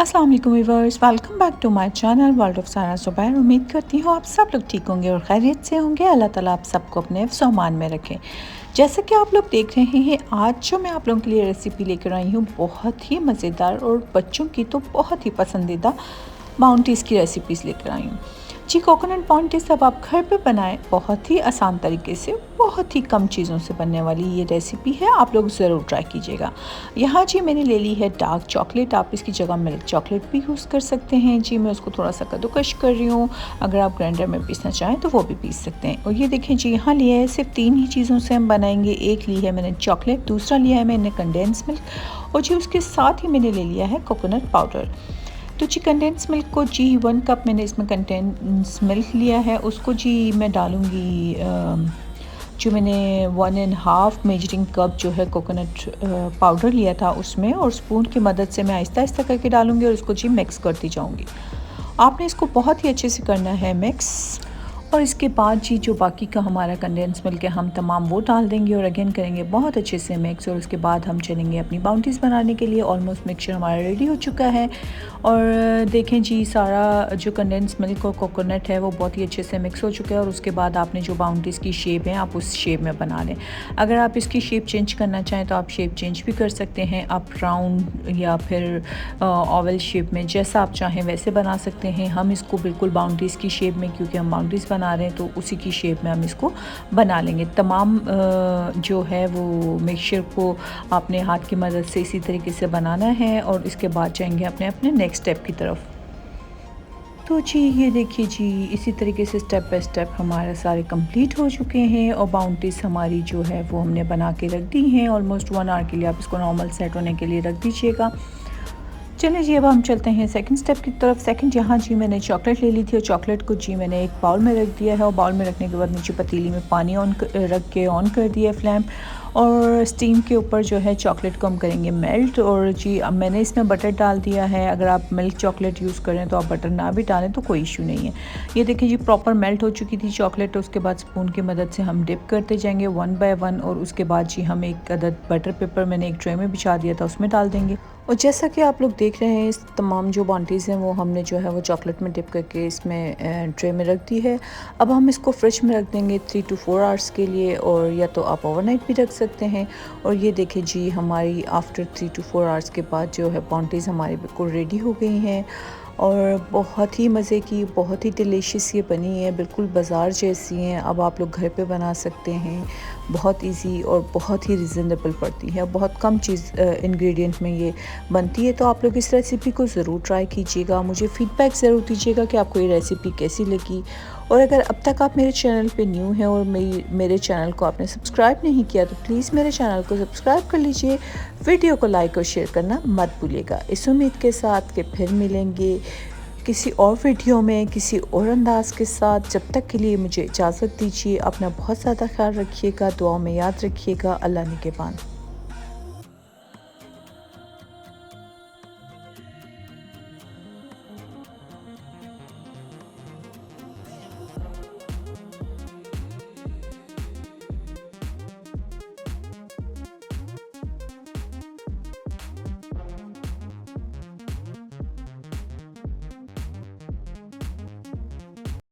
अस्सलाम वालेकुम viewers, welcome back to my channel world of Sara Zubair. उम्मीद करती हूँ आप सब लोग ठीक होंगे और खैरियत से होंगे। अल्लाह ताला आप सबको अपने हिफ्ज़ और अमान में रखें। जैसा कि आप लोग देख रहे हैं, आज जो मैं आप लोगों के लिए रेसिपी लेकर आई हूँ बहुत ही मज़ेदार और बच्चों की तो बहुत ही पसंदीदा बाउंटीज़ की रेसिपीज़ लेकर आई हूँ। जी, कोकोनट बाउंटीज़ अब आप घर पे बनाएं, बहुत ही आसान तरीके से, बहुत ही कम चीज़ों से बनने वाली ये रेसिपी है। आप लोग ज़रूर ट्राई कीजिएगा। यहाँ जी मैंने ले ली है डार्क चॉकलेट, आप इसकी जगह मिल्क चॉकलेट भी यूज़ कर सकते हैं। जी मैं उसको थोड़ा सा कद्दूकश कर रही हूँ, अगर आप ग्राइंडर में पीसना चाहें तो वो भी पीस सकते हैं। और ये देखें जी, यहाँ लिया है सिर्फ 3 ही चीज़ों से हम बनाएंगे। एक ली है मैंने चॉकलेट, दूसरा लिया है मैंने कंडेंस मिल्क और जी उसके साथ ही मैंने ले लिया है कोकोनट पाउडर। तो जी कंडेंस मिल्क को जी 1 कप मैंने इसमें कंडेंस मिल्क लिया है, उसको जी मैं डालूँगी जो मैंने 1.5 मेजरिंग कप जो है कोकोनट पाउडर लिया था उसमें, और स्पून की मदद से मैं आहिस्ता आहिस्ता करके डालूँगी और इसको जी मिक्स करती जाऊँगी। आपने इसको बहुत ही अच्छे से करना है मिक्स। और इसके बाद जी जो बाकी का हमारा कंडेंस मिल्क है हम तमाम वो डाल देंगे और अगेन करेंगे बहुत अच्छे से मिक्स। और उसके बाद हम चलेंगे अपनी बाउंटीज़ बनाने के लिए। ऑलमोस्ट मिक्सचर हमारा रेडी हो चुका है और देखें जी सारा जो कंडेंस मिल्क और कोकोनट है वो बहुत ही अच्छे से मिक्स हो चुका है। और उसके बाद आपने जो बाउंटीज़ की शेप है आप उस शेप में बना लें। अगर आप इसकी शेप चेंज करना चाहें तो आप शेप चेंज भी कर सकते हैं, आप राउंड या फिर ओवल शेप में, जैसा आप चाहें वैसे बना सकते हैं। हम इसको बिल्कुल बाउंटीज़ की शेप में, क्योंकि हम बाउंटीज़ बना रहे हैं तो उसी की शेप में हम इसको बना लेंगे। तमाम जो है वो मिक्सचर को आपने हाथ की मदद से इसी तरीके से बनाना है और इसके बाद जाएंगे अपने अपने नेक्स्ट स्टेप की तरफ। तो जी ये देखिए जी, इसी तरीके से स्टेप बाय स्टेप हमारे सारे कंप्लीट हो चुके हैं और बाउंटीज़ हमारी जो है वो हमने बना के रख दी हैं। ऑलमोस्ट 1 आवर के लिए आप इसको नॉर्मल सेट होने के लिए रख दीजिएगा। चलिए जी, अब हम चलते हैं सेकंड स्टेप की तरफ। सेकंड, यहाँ जी मैंने चॉकलेट ले ली थी और चॉकलेट को जी मैंने एक बाउल में रख दिया है और बाउल में रखने के बाद नीचे पतीली में पानी रख के ऑन कर दिया फ्लेम, और स्टीम के ऊपर जो है चॉकलेट को हम करेंगे मेल्ट। और जी अब मैंने इसमें बटर डाल दिया है। अगर आप मिल्क चॉकलेट यूज़ करें तो आप बटर ना भी डालें तो कोई इशू नहीं है। ये देखिए जी प्रॉपर मेल्ट हो चुकी थी चॉकलेट। उसके बाद स्पून की मदद से हम डिप करते जाएंगे 1 बाय 1 और उसके बाद जी हम एक अदद बटर पेपर मैंने एक ट्रे में बिछा दिया था उसमें डाल देंगे। और जैसा कि आप लोग देख रहे हैं, इस तमाम जो बाउंटीज़ हैं वो हमने जो है वो चॉकलेट में डिप करके इसमें ट्रे में रख दी है। अब हम इसको फ्रिज में रख देंगे 3 to 4 आवर्स के लिए, और या तो आप ओवरनाइट भी रख सकते हैं। और ये देखिए जी हमारी आफ्टर 3 to 4 आवर्स के बाद जो है बाउंटीज़ हमारी बिल्कुल रेडी हो गई हैं और बहुत ही मज़े की, बहुत ही डिलीशियस ये बनी है, बिल्कुल बाज़ार जैसी हैं। अब आप लोग घर पे बना सकते हैं, बहुत इजी और बहुत ही रिजनेबल पड़ती है। बहुत कम चीज़ इंग्रेडिएंट में ये बनती है। तो आप लोग इस रेसिपी को ज़रूर ट्राई कीजिएगा। मुझे फ़ीडबैक ज़रूर दीजिएगा कि आपको ये रेसिपी कैसी लगी। और अगर अब तक आप मेरे चैनल पे न्यू हैं और मेरे चैनल को आपने सब्सक्राइब नहीं किया तो प्लीज़ मेरे चैनल को सब्सक्राइब कर लीजिए। वीडियो को लाइक और शेयर करना मत भूलिएगा। इस उम्मीद के साथ कि फिर मिलेंगे किसी और वीडियो में किसी और अंदाज के साथ। जब तक के लिए मुझे इजाज़त दीजिए। अपना बहुत ज़्यादा ख्याल रखिएगा, दुआओं में याद रखिएगा। अल्लाह निगहबान।